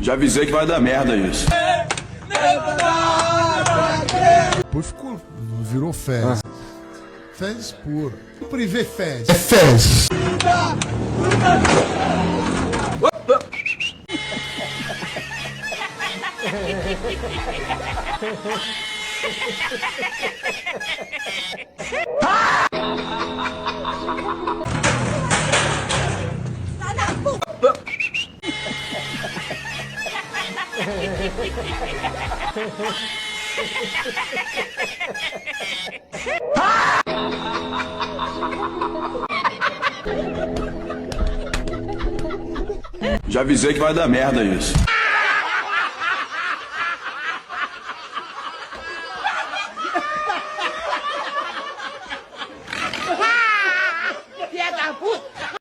Já avisei que vai dar merda isso. Depois ficou, virou fezes. Fezes puro. Privê fezes. É fezes. Já avisei que vai dar merda isso. Filha da puta!